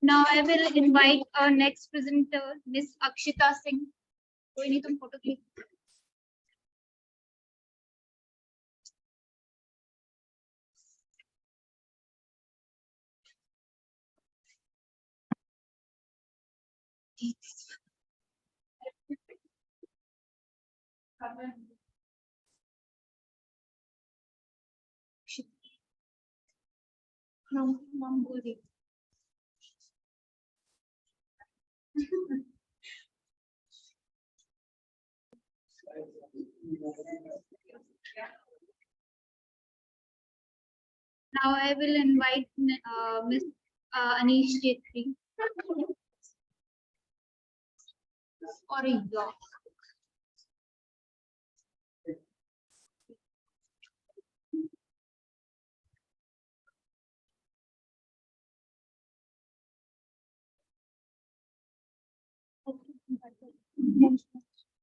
Now I will invite our next presenter, Miss Akshita Singh. कोई नहीं तुम photo click नाम बोल दी Now I will invite Miss Anish Jetri. Or yeah.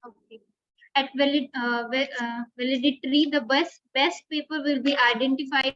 Okay. At validity, the best paper will be identified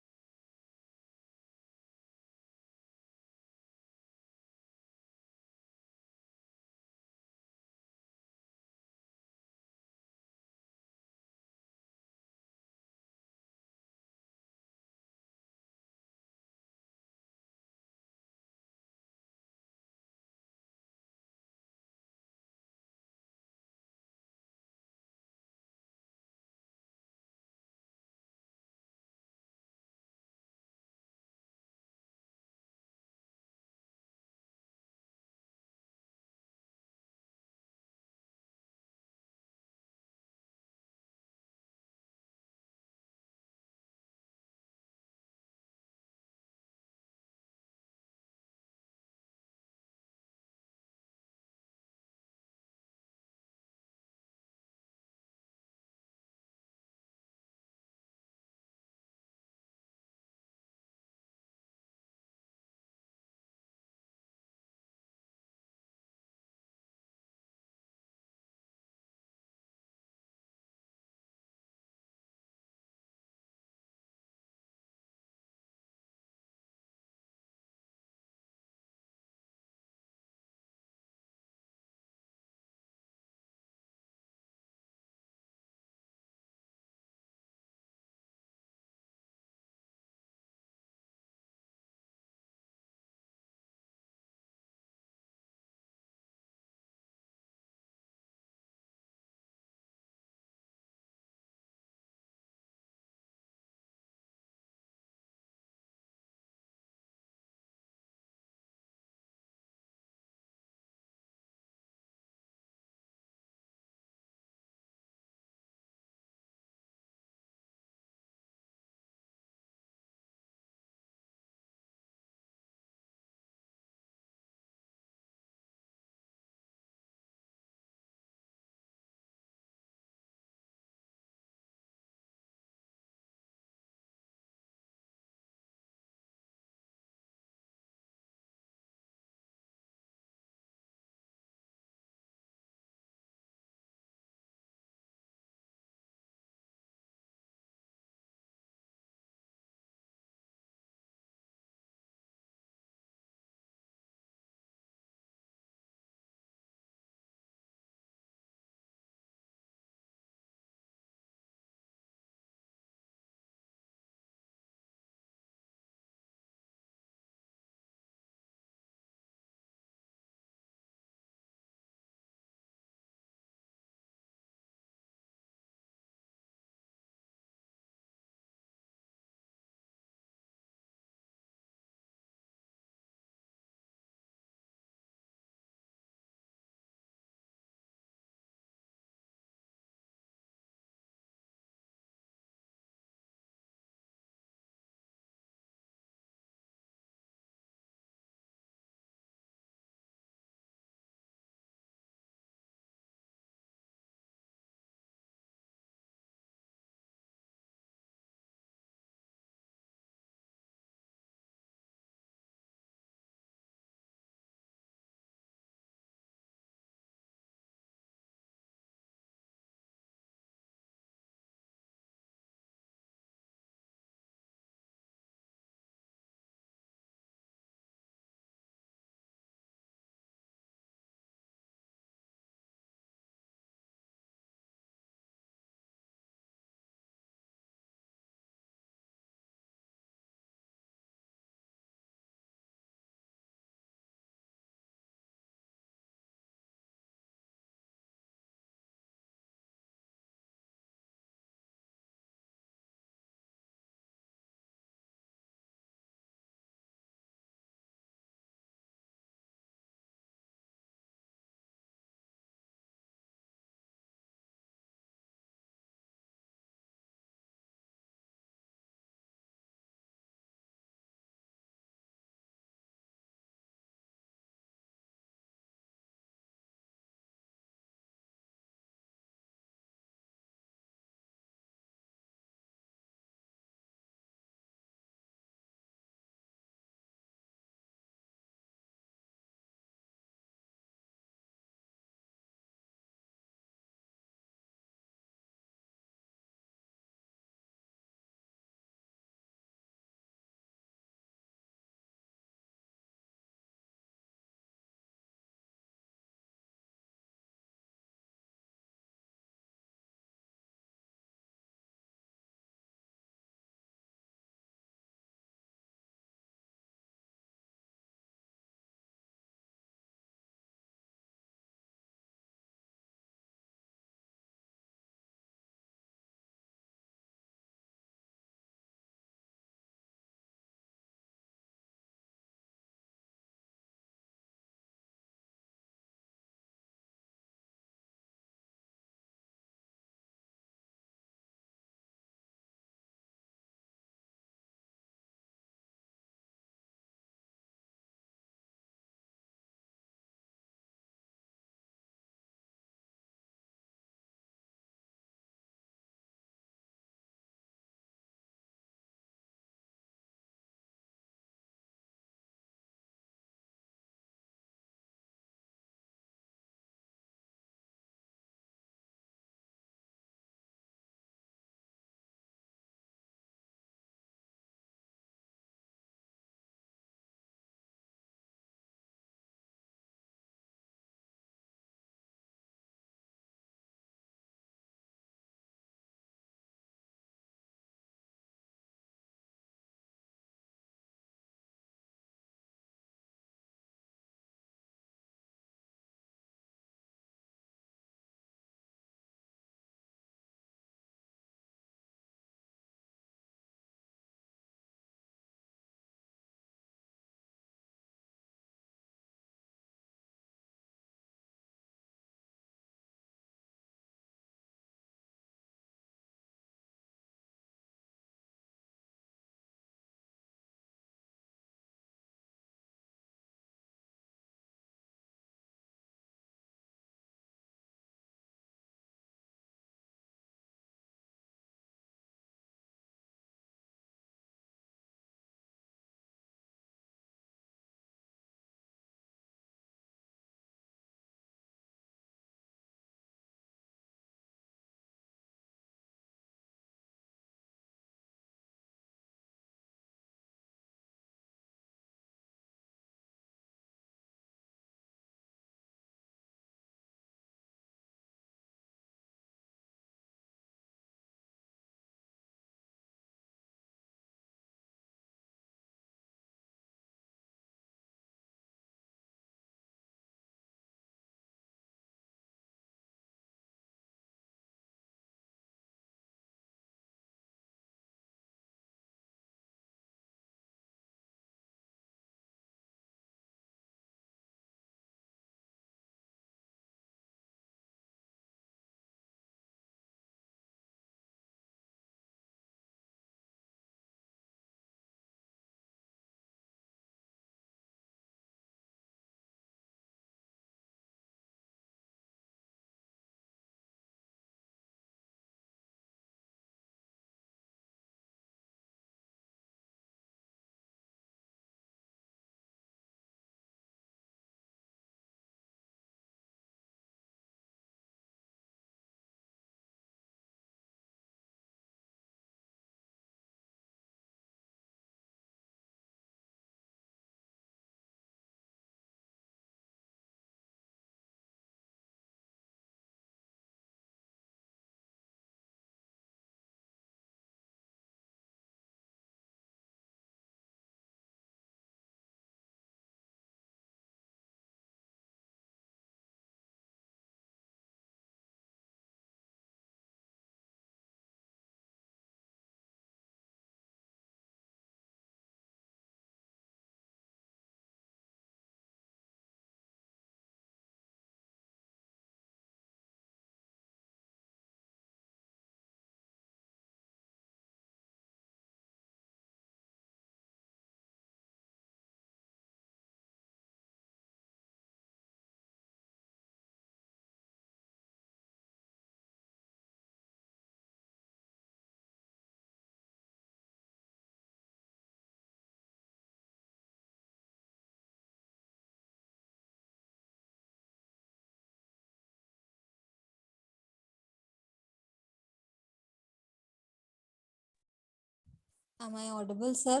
Am I audible, sir?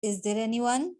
Is there anyone?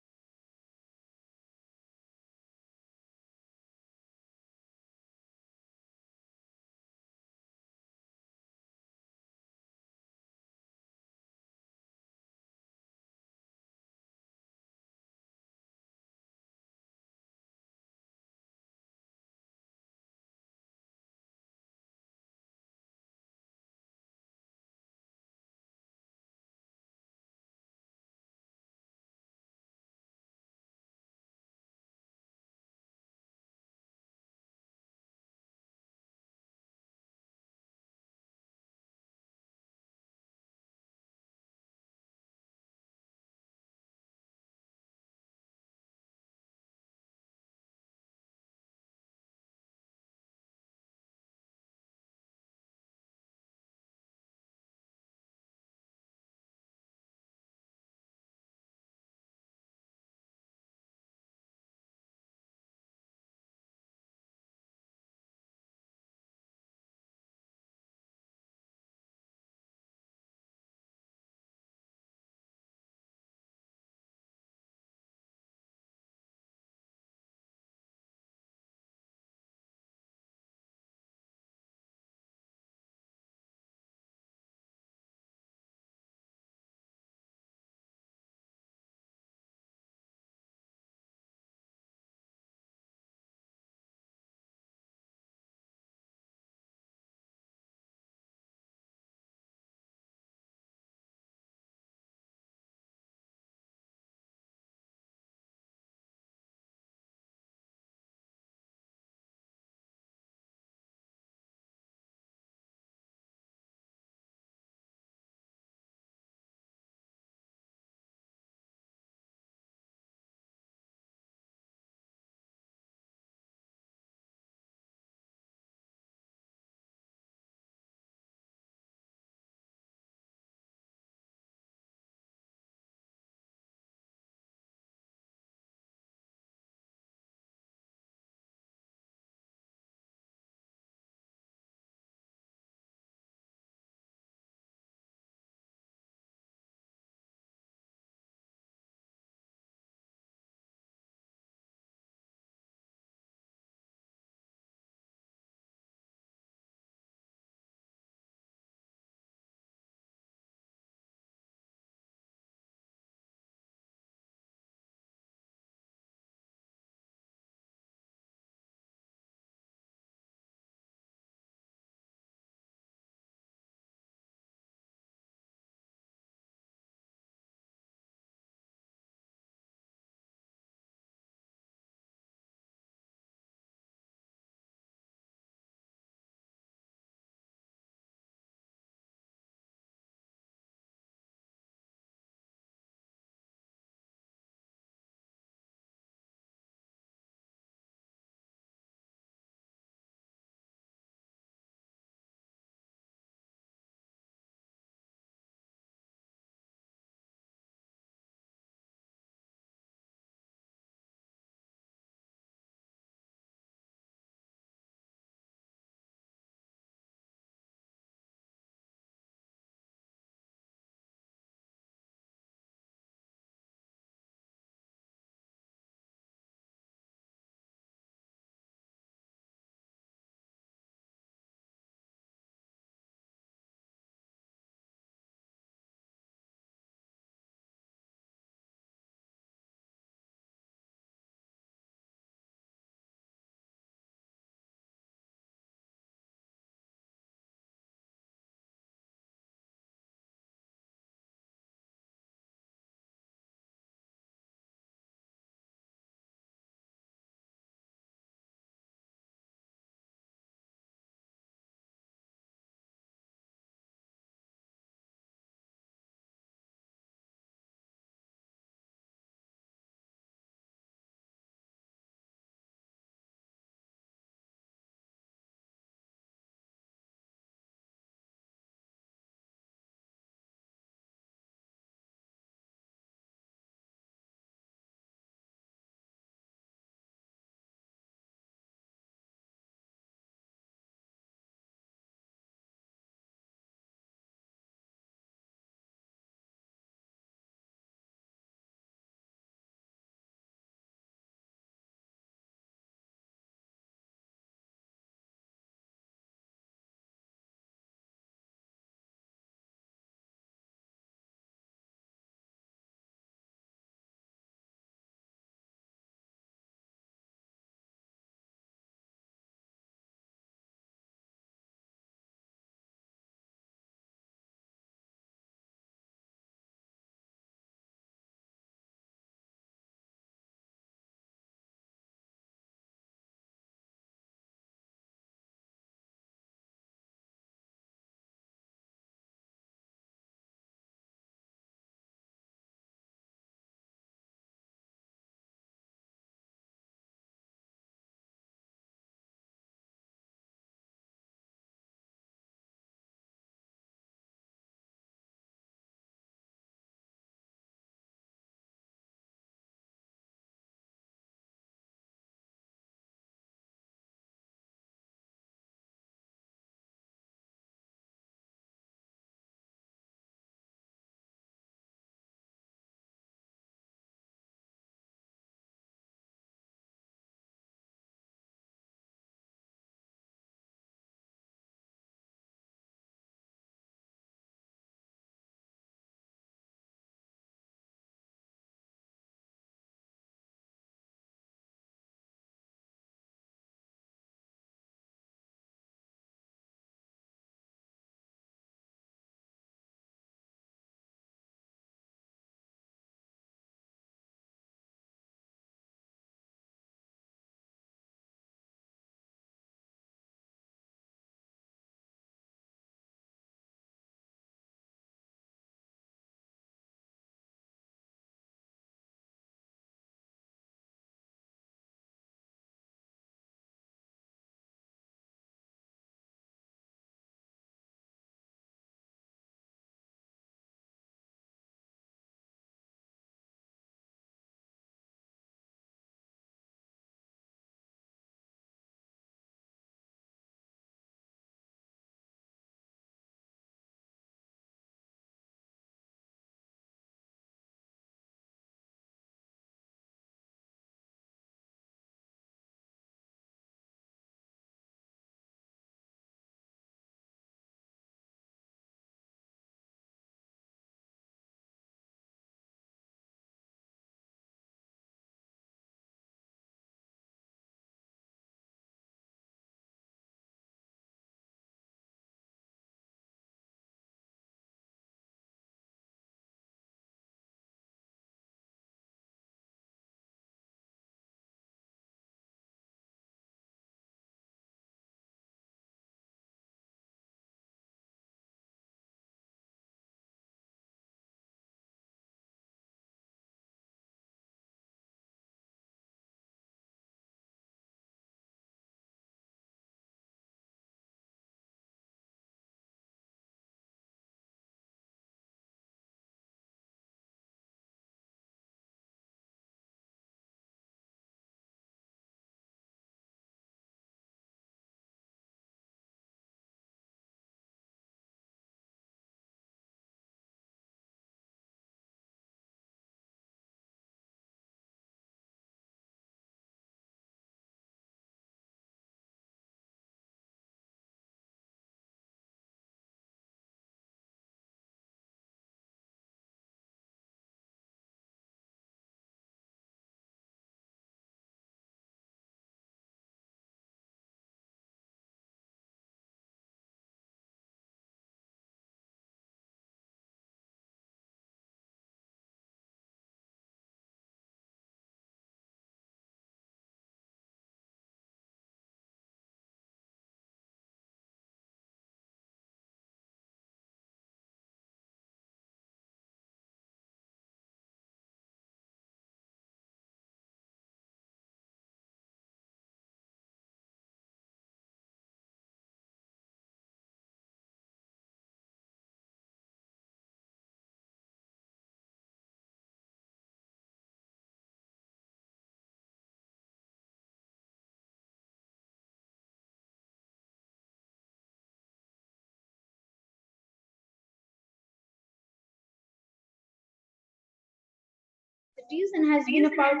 universities and has been a part of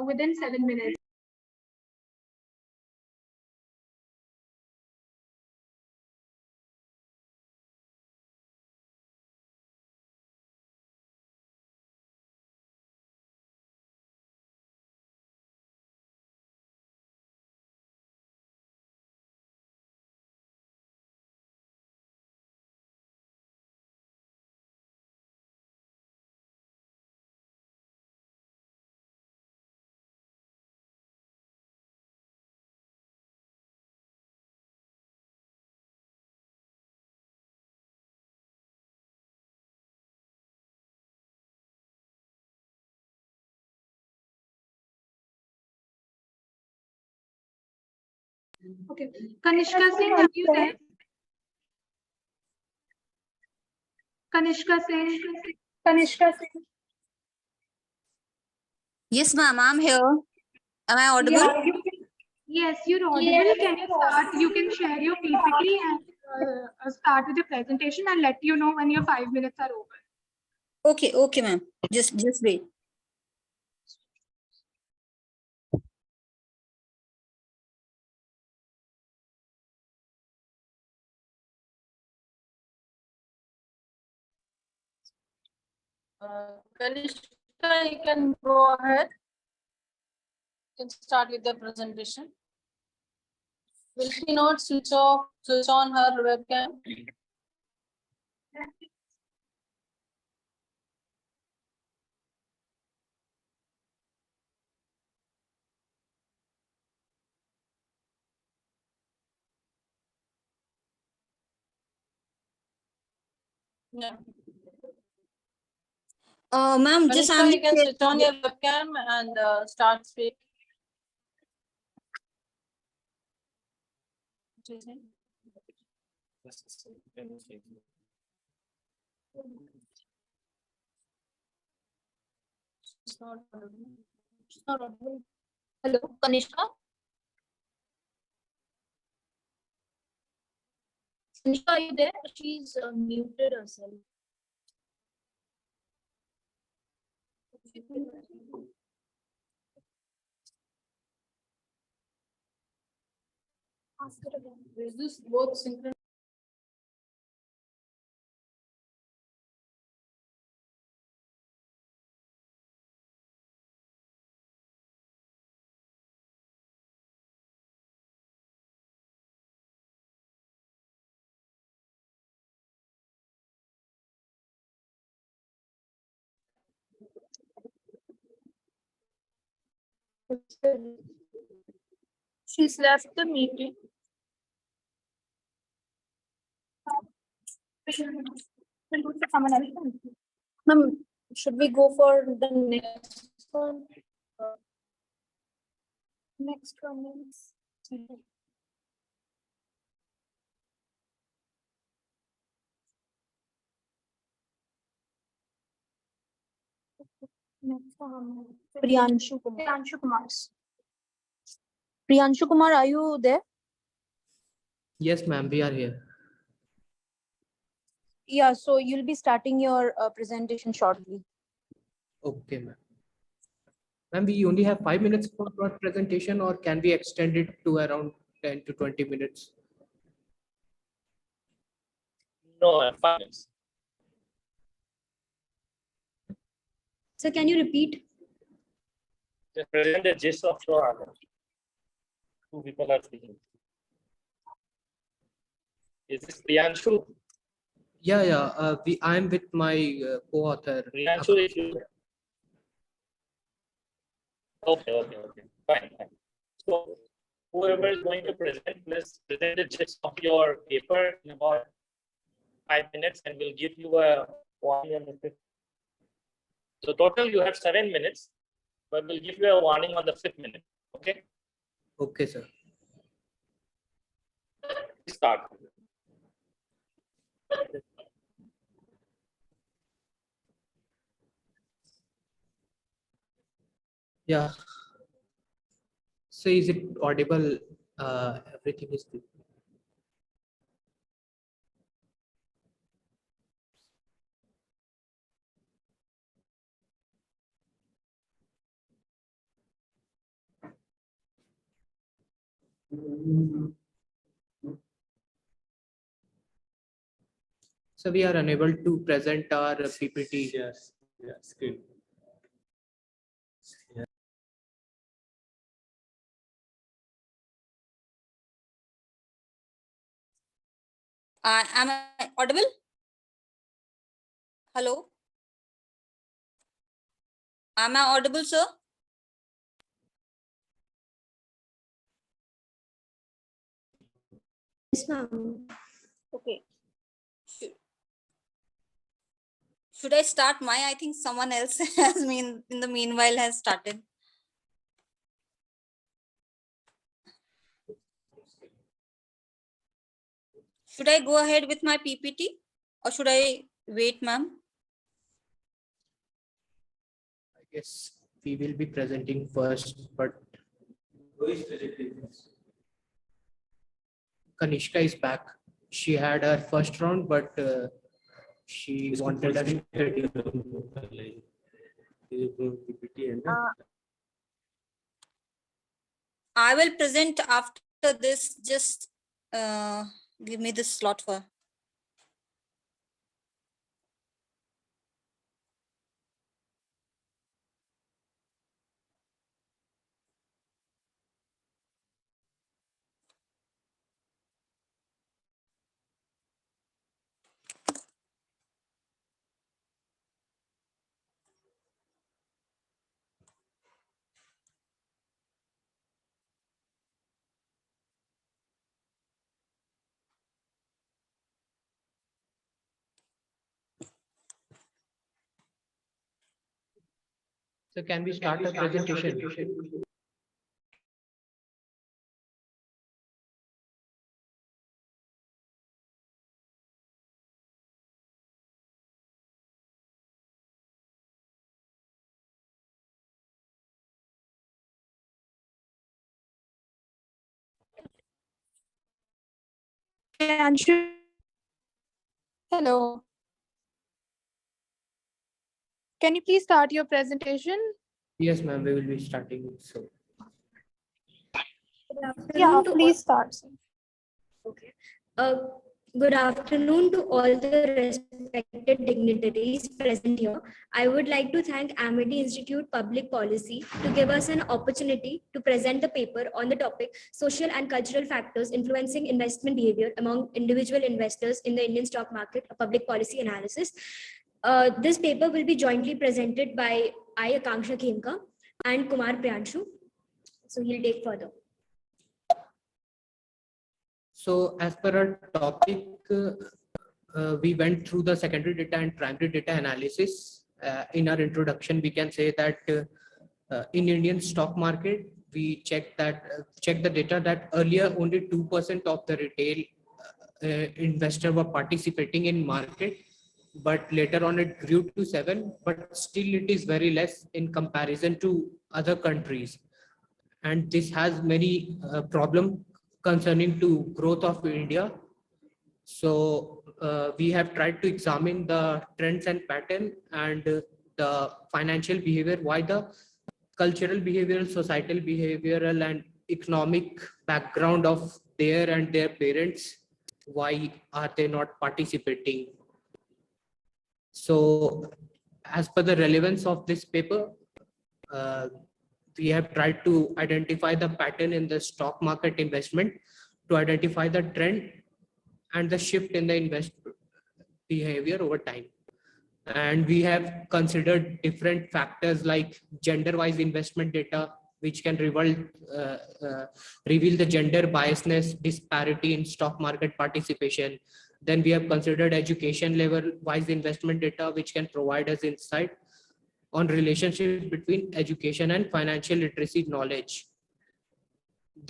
within 7 minutes. Okay. Kanishka Singh, are you there? Kanishka Singh. Kanishka Singh. Yes, ma'am, I'm here. Am I audible? Yeah, yes, you're audible. Can you start? You can share your PPT and start with the presentation. I'll let you know when your 5 minutes are over. Okay, okay, ma'am. Just wait. Kanishka, you can go ahead. You can start with the presentation. Will she not switch on her webcam? Yeah. Ma'am, just Kanishka, you can switch on your webcam and start speaking. It's not audible. It's not audible. Hello, Kanishka? Kanishka, are you there? She's muted herself. Ask her again. Is this both synchronous? She's left the meeting. Ma'am, should we go for the next one? Next one is. Priyanshu Kumar. Priyanshu Kumar, are you there? Yes, ma'am, we are here. Yeah, so you'll be starting your presentation shortly. Okay, ma'am. Ma'am, we only have 5 minutes for our presentation, or can we extend it to around 10 to 20 minutes? No, 5 minutes. So can you repeat? Just present the gist of your answer. Two people are speaking. Is this Priyanshu? Yeah. I'm with my co-author. Priyanshu, if you. Okay. Fine. So, whoever is going to present, please present the gist of your paper in about 5 minutes, and we'll give you a warning. So, total you have 7 minutes. but we'll give you a warning on the 5th minute. Okay, Okay, sir. start. Yeah. So is it audible? Everything is good. So we are unable to present our PPT. Yes, yes, good. Am I audible? Hello? Am I audible, sir? Yes, ma'am. Okay. Should I start my? I think someone else has in the meanwhile has started. Should I go ahead with my PPT or should I wait, ma'am? I guess we will be presenting first, but Kanishka is back. She had her first round, but she wanted a I will present after this. Just give me the slot for. So can we start the presentation? Hello. Can you please start your presentation? Yes, ma'am, we will be starting. So Yeah, please start. Okay. Good afternoon to all the respected dignitaries present here. I would like to thank Amity Institute Public Policy to give us an opportunity to present the paper on the topic Social and Cultural Factors Influencing Investment Behavior Among Individual Investors in the Indian Stock Market, a Public Policy Analysis. This paper will be jointly presented by I, Akanksha Khemka, and Kumar Priyanshu. So he'll take further. So as per our topic, we went through the secondary data and primary data analysis. In our introduction, we can say that in Indian stock market, we check the data that earlier only 2% of the retail investor were participating in market, but later on it grew to 7%, but still it is very less in comparison to other countries. And this has many problems concerning to growth of India. So we have tried to examine the trends and pattern and the financial behavior, why the cultural behavioral, societal behavioral and economic background of their and their parents, why are they not participating. So as per the relevance of this paper, we have tried to identify the pattern in the stock market investment, to identify the trend and the shift in the investment behavior over time. And we have considered different factors like gender-wise investment data, which can reveal the gender biasness, disparity in stock market participation. Then we have considered education level-wise investment data, which can provide us insight on relationship between education and financial literacy knowledge.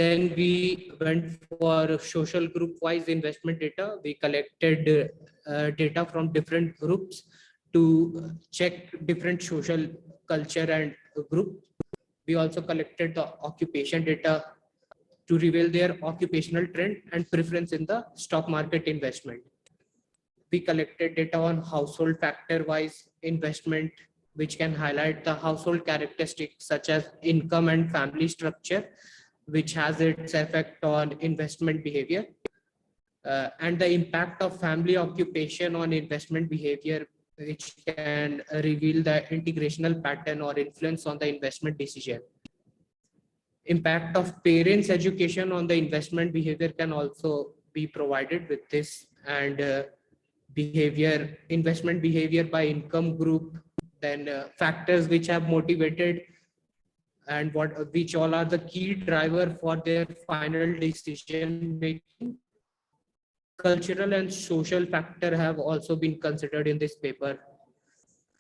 Then we went for social group wise investment data. We collected data from different groups to check different social culture and group. We also collected the occupation data to reveal their occupational trend and preference in the stock market investment. We collected data on household factor wise investment, which can highlight the household characteristics such as income and family structure, which has its effect on investment behavior, and the impact of family occupation on investment behavior, which can reveal the integrational pattern or influence on the investment decision. Impact of parents' education on the investment behavior can also be provided with this, and investment behavior by income group, then factors which have motivated and which all are the key driver for their final decision making. Cultural and social factor have also been considered in this paper.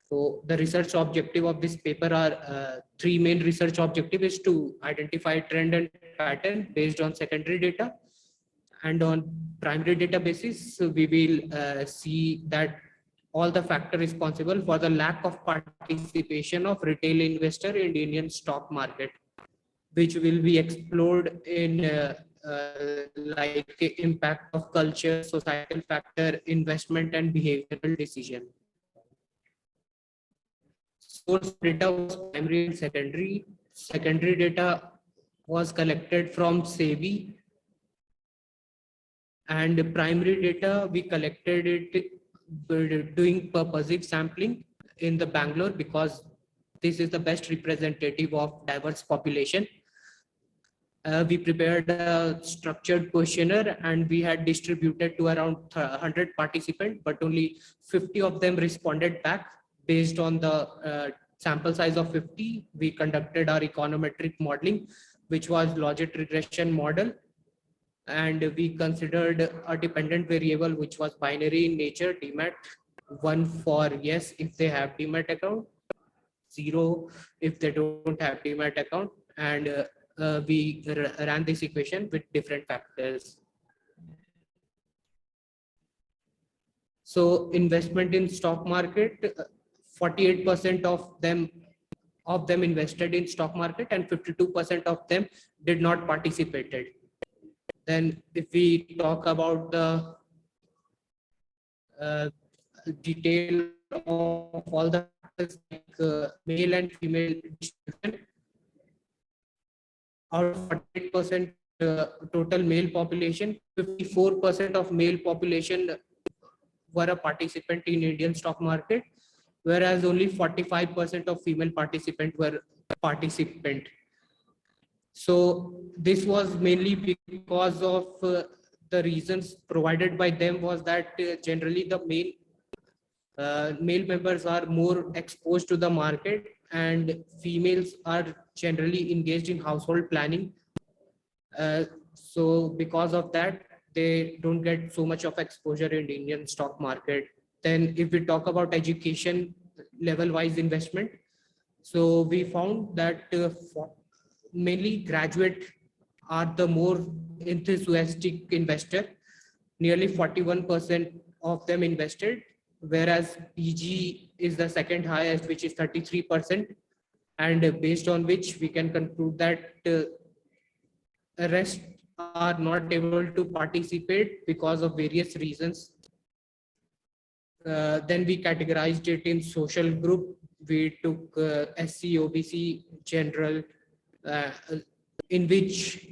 So the research objective of this paper are three main research objective is to identify trend and pattern based on secondary data, and on primary data basis we will see that all the factor responsible for the lack of participation of retail investor in Indian stock market, which will be explored in like impact of culture, societal factor, investment and behavioral decision. Source data was primary and secondary. Secondary data was collected from SEBI, and primary data we collected it doing purposive sampling in the Bangalore, because this is the best representative of diverse population. We prepared a structured questionnaire and we had distributed to around 100 participants, but only 50 of them responded back. Based on the sample size of 50, we conducted our econometric modeling, which was logic regression model. And we considered a dependent variable, which was binary in nature, DMAT, 1 for yes if they have DMAT account, 0 if they don't have DMAT account, and we ran this equation with different factors. So investment in stock market, 48% of them invested in stock market and 52% of them did not participated. Then if we talk about the detail of all the factors like male and female distribution, out of 48% total male population, 54% of male population were a participant in Indian stock market, whereas only 45% of female participants were participant. So this was mainly because of the reasons provided by them was that generally the male members are more exposed to the market and females are generally engaged in household planning. So because of that, they don't get so much of exposure in Indian stock market. Then if we talk about education level wise investment, so we found that mainly graduate are the more enthusiastic investor. Nearly 41% of them invested, whereas PG is the second highest, which is 33%. And based on which we can conclude that the rest are not able to participate because of various reasons. Then we categorized it in social group. We took SC, OBC, general, in which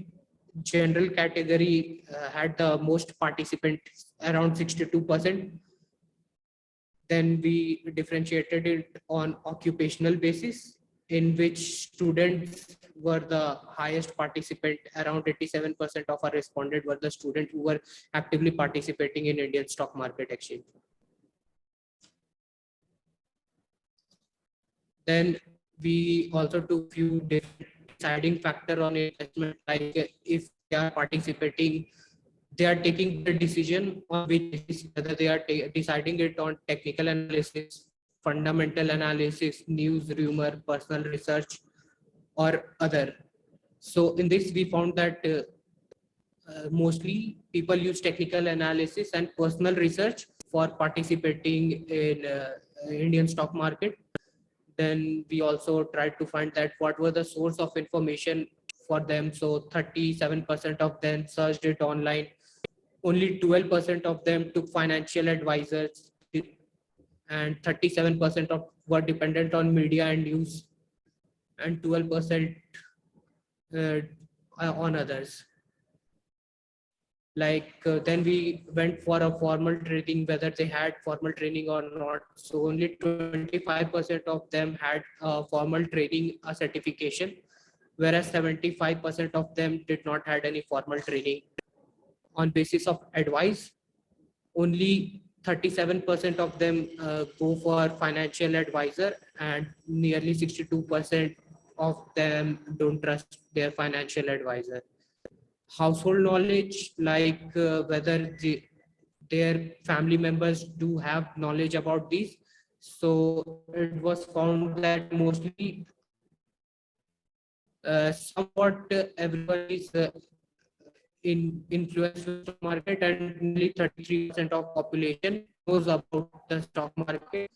general category had the most participants, around 62%. Then we differentiated it on occupational basis, in which students were the highest participant. Around 87% of our respondents were the students who were actively participating in Indian stock market exchange. Then we also took few different deciding factor on investment, like if they are participating, they are taking the decision on which, whether they are deciding it on technical analysis, fundamental analysis, news, rumor, personal research, or other. So in this, we found that mostly people use technical analysis and personal research for participating in Indian stock market. Then we also tried to find that what were the source of information for them. So 37% of them searched it online. Only 12% of them took financial advisors, and 37% of were dependent on media and news, and 12% uh, on others. Then we went for a formal training, whether they had formal training or not. So only 25% of them had formal training, a certification, whereas 75% of them did not had any formal training. On basis of advice, only 37% of them go for financial advisor, and nearly 62% of them don't trust their financial advisor. Household knowledge, whether their family members do have knowledge about these. So it was found that mostly somewhat everyone is in influence with the market, and nearly 33% of population knows about the stock market,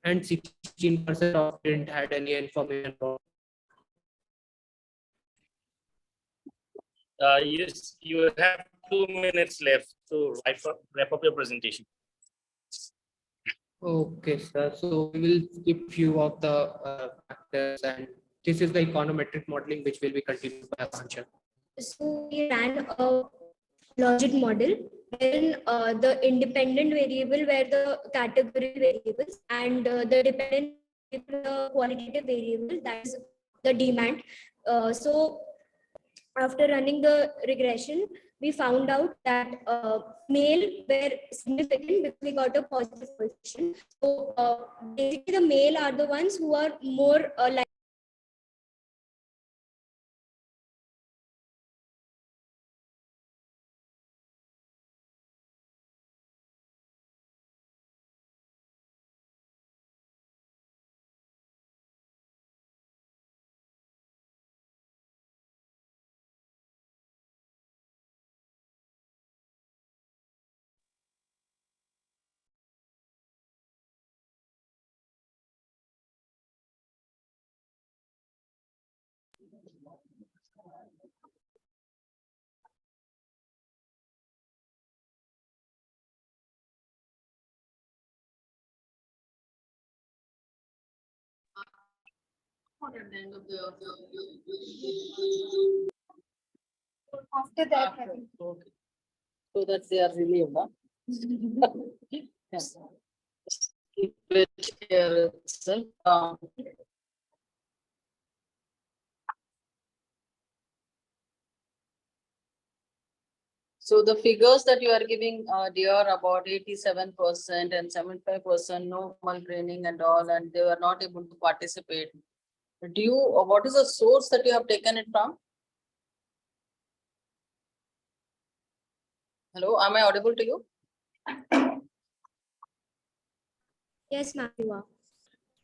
and 16% of didn't had any information about. Yes, you have 2 minutes left to wrap up your presentation. Okay, sir. So we will skip few of the factors, and this is the econometric modeling which will be continued by Akansha. So we ran a logic model wherein the independent variable were the category variables, and the dependent variable, the qualitative variable, that is the demand. So after running the regression, we found out that male were significant because we got a positive coefficient. So basically the male are the ones who are more like After that, I think. Okay. So that they are relieved, huh? Yes. Keep it here itself. So the figures that you are giving, dear, about 87% and 75% no formal training and all, and they were not able to participate. Do you, what is the source that you have taken it from? Hello, am I audible to you? yes, ma'am, you are.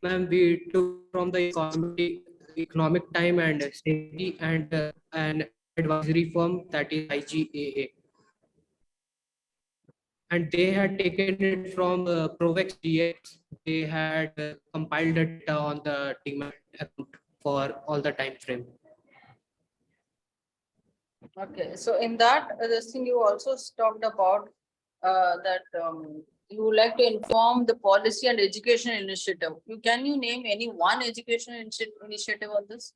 Ma'am, we took from the economic time and safety, and an advisory firm, that is IGAA. And they had taken it from Provex DX. They had compiled it on the Demat account for all the time frame. Okay, so in that, this thing you also talked about that you would like to inform the policy and education initiative. Can you name any one education initiative on this?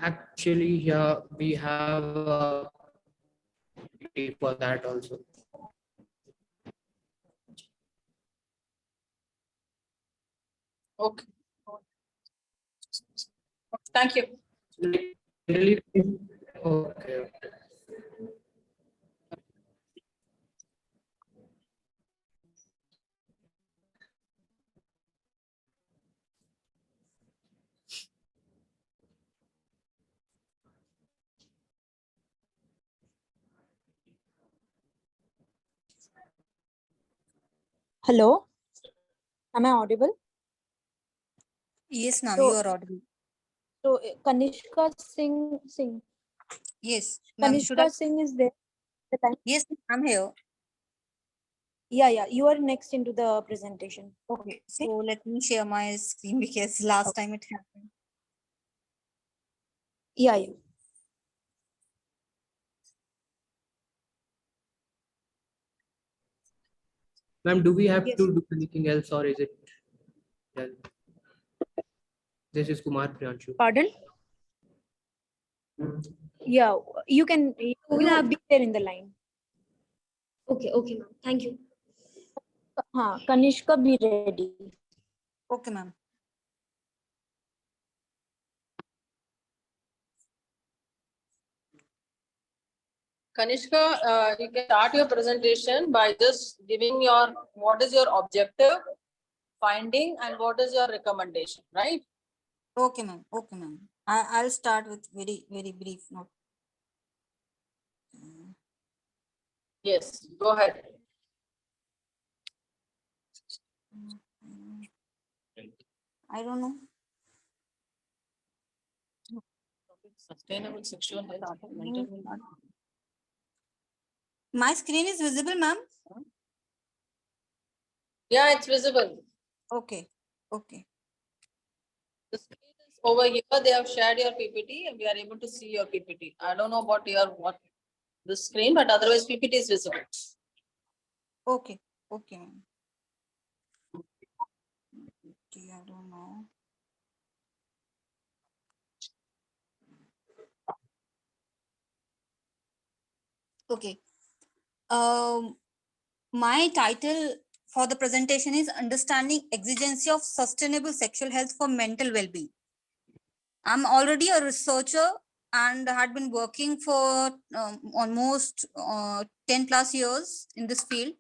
Actually, yeah, we have for that also. Okay. Thank you. Really, okay. Hello, am I audible? Yes, ma'am, So, you are audible. Kanishka Singh, Yes, ma'am, should I? Kanishka Singh is there. The time. Yes, I'm here. Yeah, you are next into the presentation. Okay, so let me share my screen because last time it happened. Yeah. Ma'am, do we have Yes. to do anything else or is it done? This is Kumar Priyanshu. Pardon? Yeah, you will have been there in the line. Okay, ma'am. Thank you. Kanishka, be ready. Okay, ma'am. Kanishka, you can start your presentation by just giving your, what is your objective, finding, and what is your recommendation, right? Okay, ma'am. Okay, ma'am. I'll start with very brief note. Yes, go ahead. I don't know. Sustainable sexual health. mental health. My screen is visible, ma'am. Yeah, it's visible. Okay. Okay. The screen is over here. They have shared your PPT and we are able to see your PPT. I don't know about what the screen, but otherwise PPT is visible. Okay. Okay, ma'am. Okay, I don't know. Okay. My title for the presentation is Understanding Exigency of Sustainable Sexual Health for Mental Well-being. I'm already a researcher and had been working for almost 10 plus years in this field.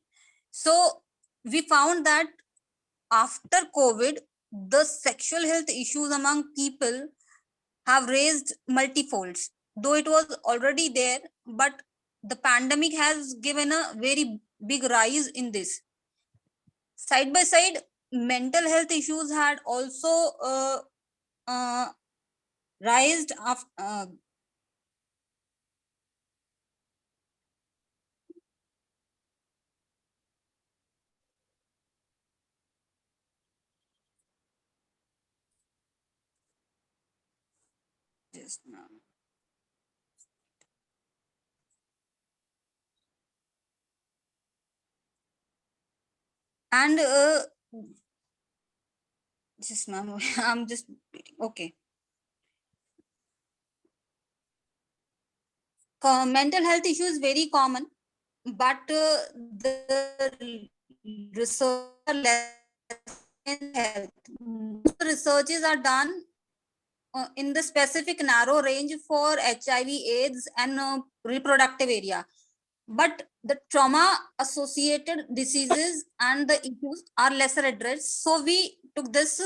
So we found that after COVID, the sexual health issues among people have raised multifolds. Though it was already there, but the pandemic has given a very big rise in this. Side by side, mental health issues had also uh, raised after. Just now. And just now, I'm just okay. Mental health issue is very common, but the research are less in health. Most researches are done in the specific narrow range for HIV, AIDS, and reproductive area. But the trauma associated diseases and the issues are lesser addressed. So we took this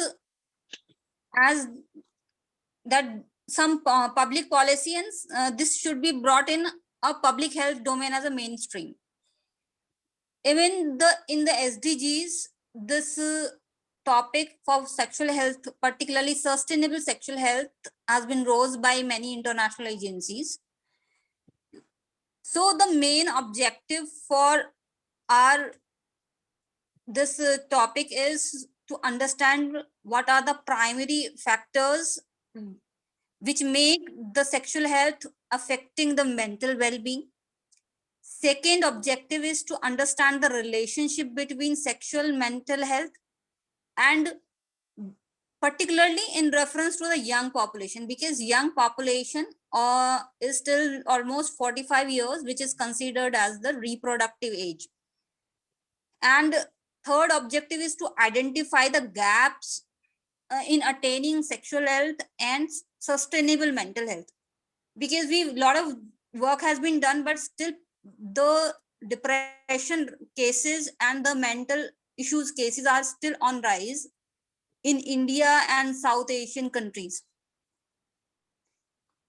as that some public policy and this should be brought in a public health domain as a mainstream. Even in the SDGs, this topic for sexual health, particularly sustainable sexual health, has been raised by many international agencies. So the main objective for our this topic is to understand what are the primary factors which make the sexual health affecting the mental well-being. Second objective is to understand the relationship between sexual mental health and particularly in reference to the young population, because young population is still almost 45 years, which is considered as the reproductive age. And third objective is to identify the gaps in attaining sexual health and sustainable mental health, because a lot of work has been done, but still the depression cases and the mental issues cases are still on rise in India and South Asian countries.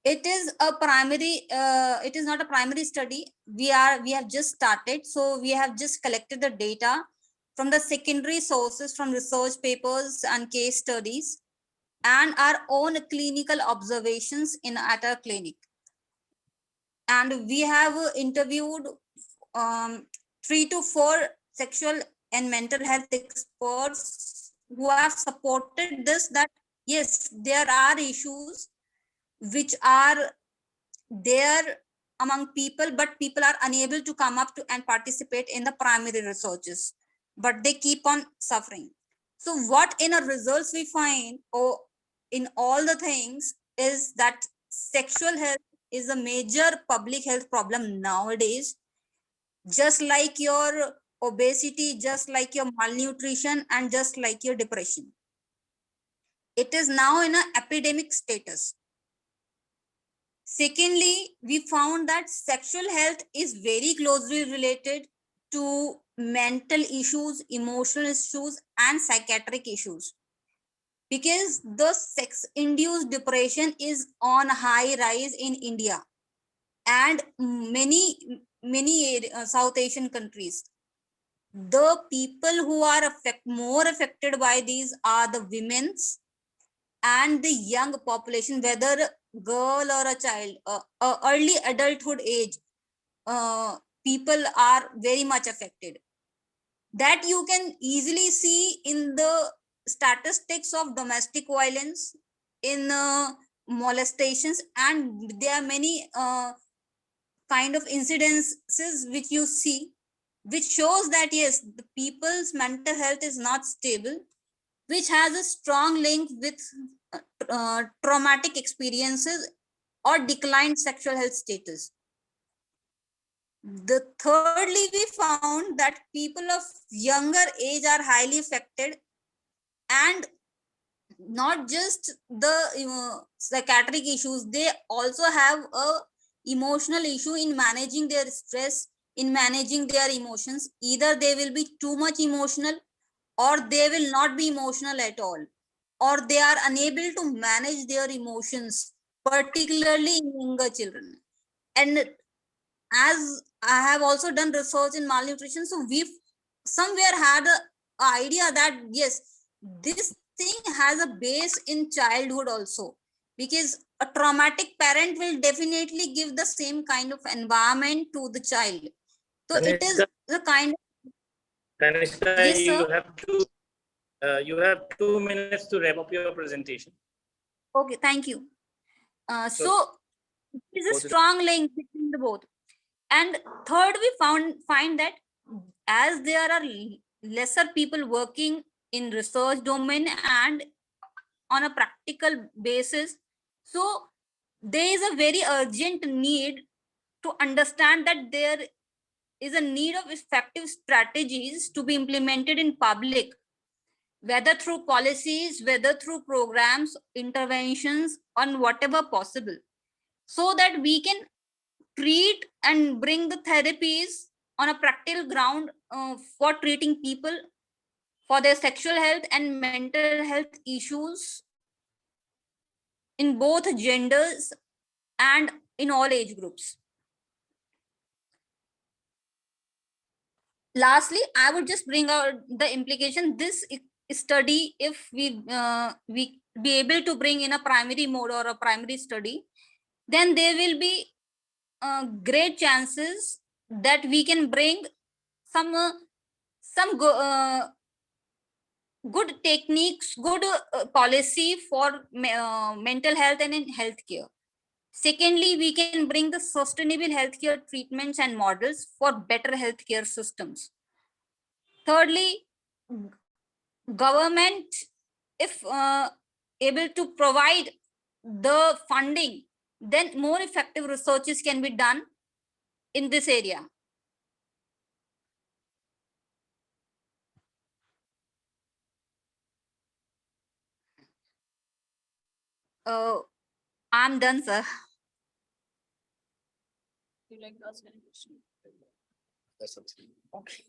It is a primary, it is not a primary study. We have just started, so we have just collected the data from the secondary sources, from research papers and case studies, and our own clinical observations at our clinic. And we have interviewed 3 to 4 sexual and mental health experts who have supported this, that yes, there are issues which are there among people, but people are unable to come up to and participate in the primary researches, but they keep on suffering. So what in our results we find, or in all the things, is that sexual health is a major public health problem nowadays, just like your obesity, just like your malnutrition, and just like your depression. It is now in an epidemic status. Secondly, we found that sexual health is very closely related to mental issues, emotional issues, and psychiatric issues, because the sex-induced depression is on high rise in India and many South Asian countries. The people who are more affected by these are the women's and the young population, whether girl or a child, early adulthood age, people are very much affected. That you can easily see in the statistics of domestic violence, in molestations, and there are many kind of incidences which you see, which shows that yes, the people's mental health is not stable, which has a strong link with traumatic experiences or declined sexual health status. The thirdly, we found that people of younger age are highly affected, and not just the psychiatric issues, they also have a emotional issue in managing their stress, in managing their emotions. Either they will be too much emotional, or they will not be emotional at all, or they are unable to manage their emotions, particularly in younger children. And as I have also done research in malnutrition, so we've somewhere had a idea that yes, this thing has a base in childhood also, because a traumatic parent will definitely give the same kind of environment to the child. So it is the kind of, Kanishka, yes sir. You have 2 minutes to wrap up your presentation. Okay, thank you. So- So there is a strong link between the both. And third, we find that as there are lesser people working in research domain and on a practical basis, so there is a very urgent need to understand that there is a need of effective strategies to be implemented in public, whether through policies, whether through programs, interventions, on whatever possible, so that we can treat and bring the therapies on a practical ground for treating people for their sexual health and mental health issues in both genders and in all age groups. Lastly, I would just bring out the implication this study, if we be able to bring in a primary mode or a primary study, then there will be great chances that we can bring some good techniques, good policy for mental health and in healthcare. Secondly, we can bring the sustainable healthcare treatments and models for better healthcare systems. Thirdly, government, if able to provide the funding, then more effective researches can be done in this area. I'm done, sir. You like to ask any question? Okay.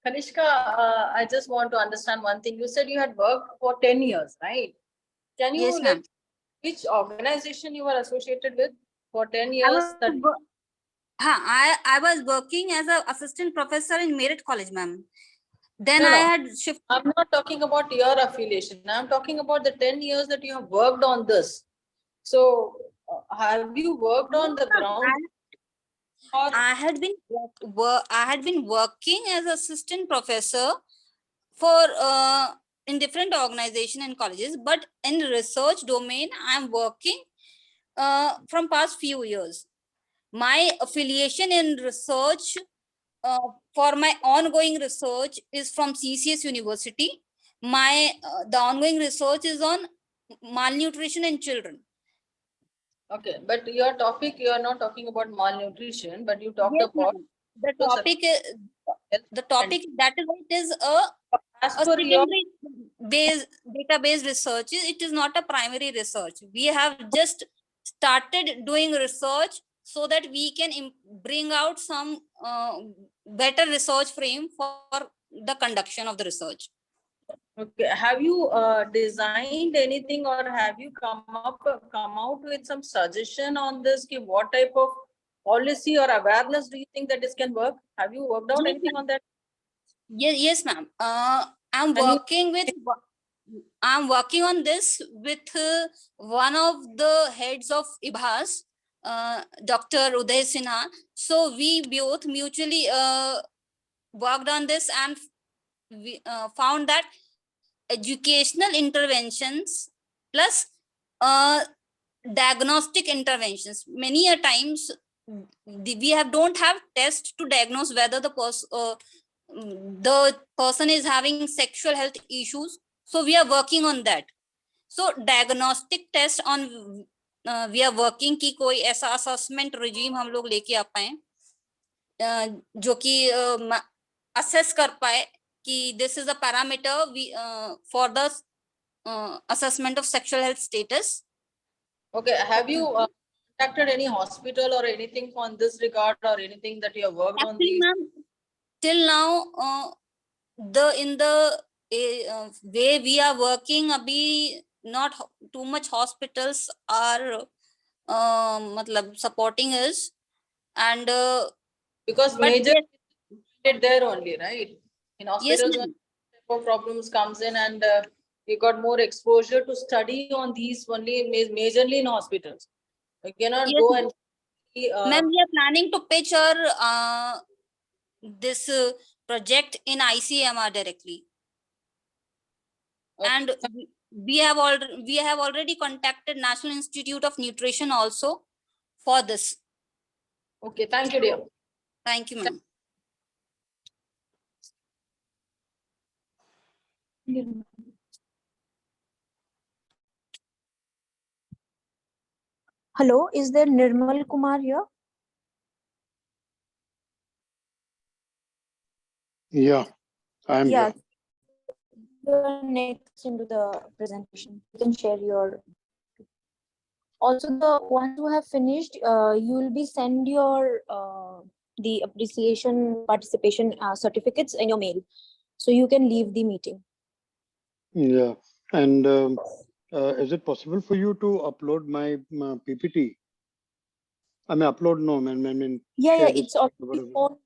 Kanishka, I just want to understand one thing. You said you had worked for 10 years, right? Can you Yes, ma'am. which organization you were associated with for 10 I years? was, I was working as an assistant professor in Merit College, ma'am. Then No, I no. had shifted. I'm not talking about your affiliation. I'm talking about the 10 years that you have worked on this. So have you worked on the ground? Or I had been working as assistant professor for in different organization and colleges, but in research domain I'm working from past few years. My affiliation in research for my ongoing research is from CCS University. My the ongoing research is on malnutrition in children. okay, but your topic, you are not talking about malnutrition, but you talked Yes, about ma'am. The social topic health. that is why it is As a per your secondary based database research. It is not a primary research. We have just started doing research so that we can bring out some better research frame for the conduction of the research. okay, have you designed anything or have you come out with some suggestion on this? Ki what type of policy or awareness do you think that this can work? Have you worked out Yes, anything ma'am. on that? Yes, ma'am. Can you I'm working on this with one of the heads of IBHAS, Dr. Uday Sinha. So we both mutually worked on this, and we found that educational interventions plus uh, diagnostic interventions, many a times we don't have tests to diagnose whether the person is having sexual health issues, so we are working on that. So diagnostic test on we are working कि कोई ऐसा assessment regime हम लोग लेके आ पाए जो कि assess कर पाए कि this is a parameter we for the assessment of sexual health status. okay, have you contacted any hospital or anything on this regard or anything that you have worked on Actually, these? ma'am, till now the way we are working abhi not too much hospitals are matlab supporting us, and Because but major yes, it there only, right? In yes, hospitals, when ma'am. type of problems comes in and you got more exposure to study on these only majorly in hospitals. You cannot Yes, go ma'am. and see, Ma'am, we are planning to pitch our this project in ICMR directly, okay. and we have already contacted National Institute of Nutrition also for this. Okay, thank you, dear. Thank you, ma'am. Hello, is there Nirmal Kumar here? Yeah, I'm Yeah, here. you're next into the presentation. You can share your. Also, the ones who have finished, you will be send your the appreciation participation certificates in your mail, so you can leave the meeting. Yeah, and is it possible for you to upload my PPT? I mean, upload no, I mean, Yeah, share yeah, this. it's already Whatever. shown.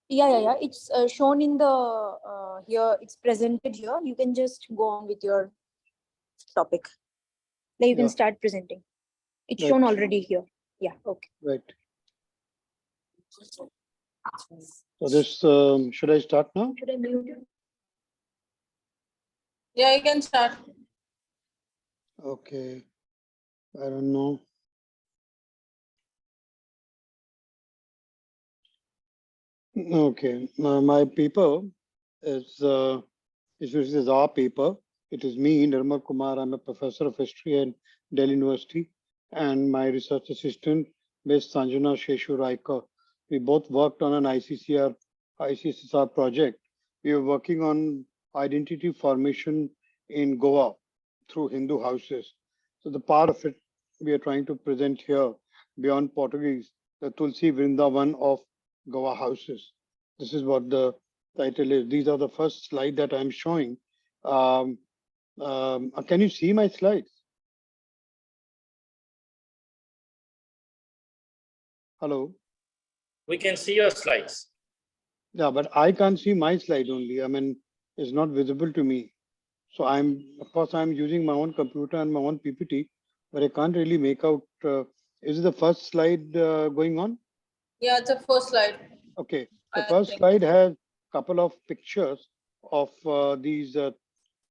Yeah. It's shown in the here. It's presented here. You can just go on with your topic. Now you can Yeah, start presenting. It's right, shown already here. Yeah. Okay. right. So this, should I start now? Should I mute you? Yeah, you can start. Okay, I don't know. Okay, my paper is, this is our paper. It is me, Nirmal Kumar. I'm a professor of history at Delhi University, and my research assistant, Ms. Sanjana Sheshu Raikar. We both worked on an ICCSR project. We were working on identity formation in Goa through Hindu houses. So the part of it we are trying to present here, beyond Portuguese, the Tulsi Vrindavan of Goa houses. This is what the title is. These are the first slide that I'm showing. Can you see my slides? Hello. We can see your slides. Yeah, but I can't see my slide only. I mean, it's not visible to me. So of course, I'm using my own computer and my own PPT, but I can't really make out. Is the first slide going on? Yeah, it's a first slide. Okay. The I first think. slide has a couple of pictures of these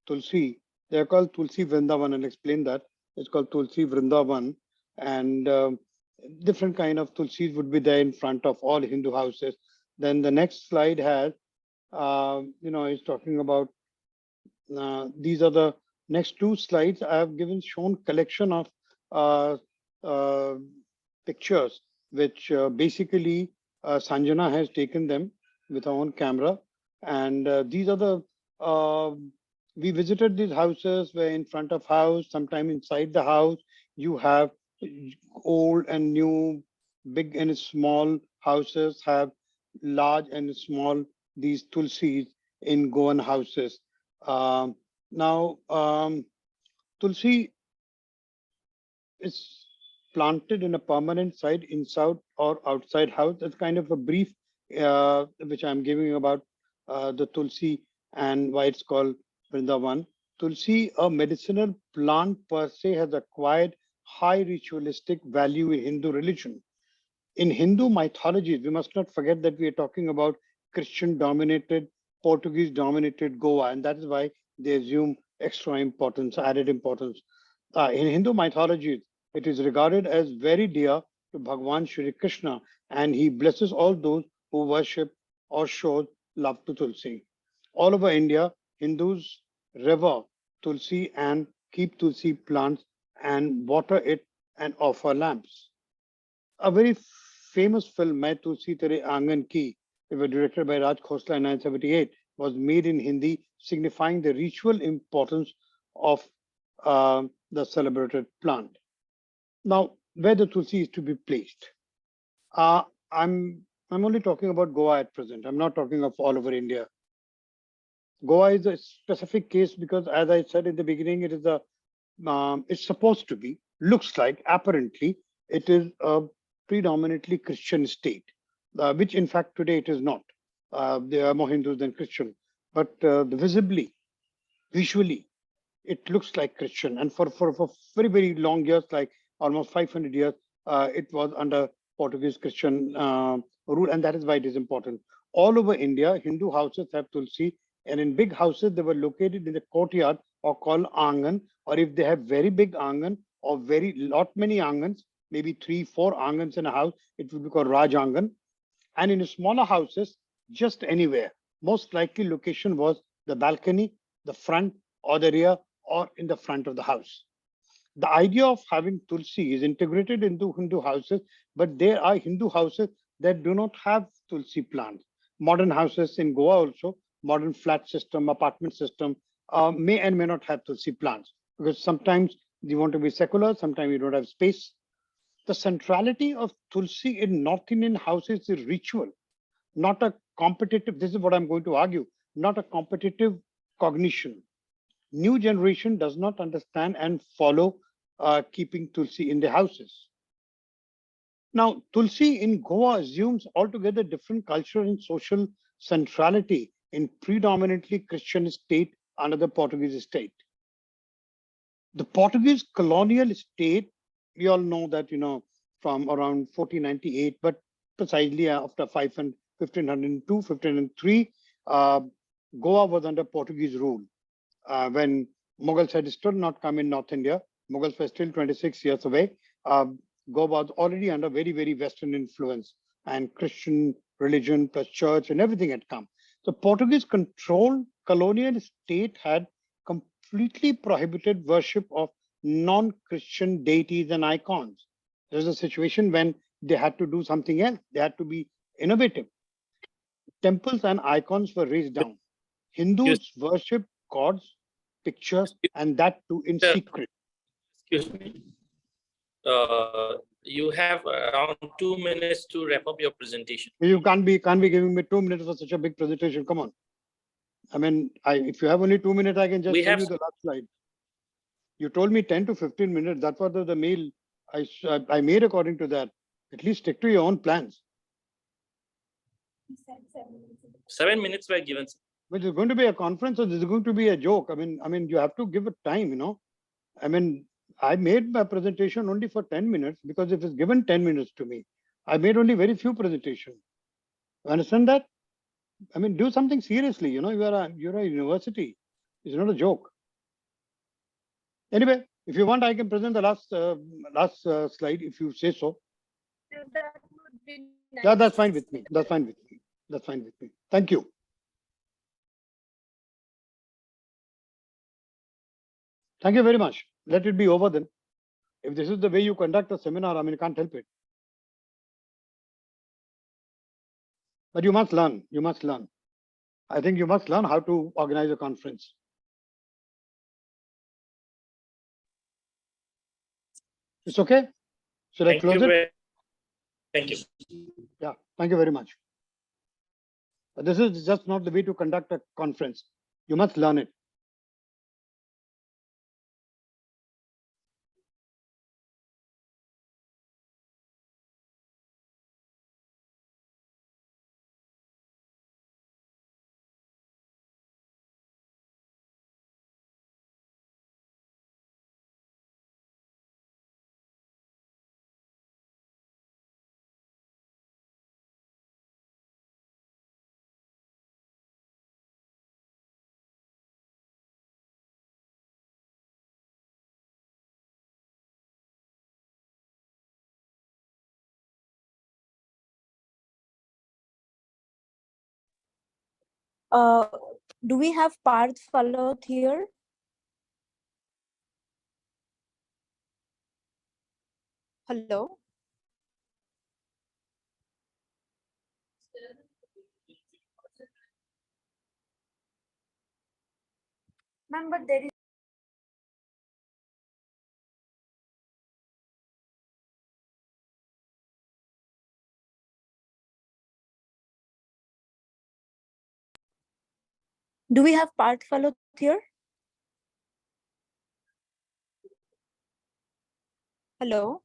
Tulsi. They're called Tulsi Vrindavan. I'll explain that. It's called Tulsi Vrindavan. And different kind of Tulsis would be there in front of all Hindu houses. Then the next slide has, is talking about these are the next two slides. I have shown collection of uh, uh, pictures, which basically Sanjana has taken them with her own camera. And these are the, uh, we visited these houses where in front of house, sometime inside the house, you have old and new, big and small houses have large and small, these tulsis in Goan houses. Now, Tulsi is planted in a permanent site inside or outside house. That's kind of a brief which I'm giving about the Tulsi and why it's called Vrindavan. Tulsi, a medicinal plant per se, has acquired high ritualistic value in Hindu religion. In Hindu mythologies, we must not forget that we are talking about Christian dominated, Portuguese dominated Goa, and that is why they assume extra importance, added importance. In Hindu mythologies, it is regarded as very dear to Bhagwan Shri Krishna, and he blesses all those who worship or show love to Tulsi. All over India, Hindus revere Tulsi and keep Tulsi plants and water it and offer lamps. A very famous film, Main Tulsi Tere Aangan Ki, it was directed by Raj Khosla in 1978, was made in Hindi, signifying the ritual importance of the celebrated plant. Now, where the Tulsi is to be placed? Uh, I'm I'm only talking about Goa at present. I'm not talking of all over India. Goa is a specific case because, as I said in the beginning, it's supposed to be, looks like, apparently, it is a predominantly Christian state, which in fact today it is not. There are more Hindus than Christian, but visibly, visually, it looks like Christian. And for very, very long years, like almost 500 years, it was under Portuguese Christian rule. And that is why it is important. All over India, Hindu houses have Tulsi. And in big houses, they were located in the courtyard or called Angan. Or if they have very big Angan or very lot many Angans, maybe 3, 4 Angans in a house, it would be called Raj Angan. And in smaller houses, just anywhere. Most likely location was the balcony, the front, or the rear, or in the front of the house. The idea of having Tulsi is integrated into Hindu houses, but there are Hindu houses that do not have Tulsi plants. Modern houses in Goa also, modern flat system, apartment system, may and may not have Tulsi plants because sometimes you want to be secular, sometimes you don't have space. The centrality of Tulsi in North Indian houses is ritual, not a competitive. This is what I'm going to argue, not a competitive cognition. New generation does not understand and follow keeping Tulsi in the houses. Now, Tulsi in Goa assumes altogether different cultural and social centrality in predominantly Christian state under the Portuguese state. The Portuguese colonial state, we all know that, from around 1498, but precisely after 1502, 1503, Goa was under Portuguese rule. When Mughals had still not come in North India, Mughals were still 26 years away. Goa was already under very, very Western influence, and Christian religion plus church and everything had come. So Portuguese controlled colonial state had completely prohibited worship of non-Christian deities and icons. There was a situation when they had to do something else. They had to be innovative. Temples and icons were raised down. Excuse, Hindus worship gods, pictures, and that too in Sir. secret. excuse me. You have around 2 minutes to wrap up your presentation. You can't be giving me 2 minutes for such a big presentation. Come on. I mean, if you have only 2 minutes, I can just We show have you the last slide. You told me 10 to 15 minutes. That was the mail I made according to that. At least stick to your own plans. 7 minutes were given. Which is going to be a conference or this is going to be a joke? I mean, you have to give it time, you know. I mean, I made my presentation only for 10 minutes because it was given 10 minutes to me. I made only very few presentations. You understand that? I mean, do something seriously. You know, you're a university. It's not a joke. Anyway, if you want, I can present the last slide if you say so. Yeah, that's fine with me. That's fine with me. That's fine with me. Thank you. Thank you very much. Let it be over then. If this is the way you conduct a seminar, I mean, you can't help it. But you must learn. You must learn. I think you must learn how to organize a conference. It's okay? Should I Thank close you. it? Thank you. Yeah, thank you very much. But this is just not the way to conduct a conference. You must learn it. Do we have Parth followed here? Hello? Ma'am, but there is Do we have Parth followed here? Hello?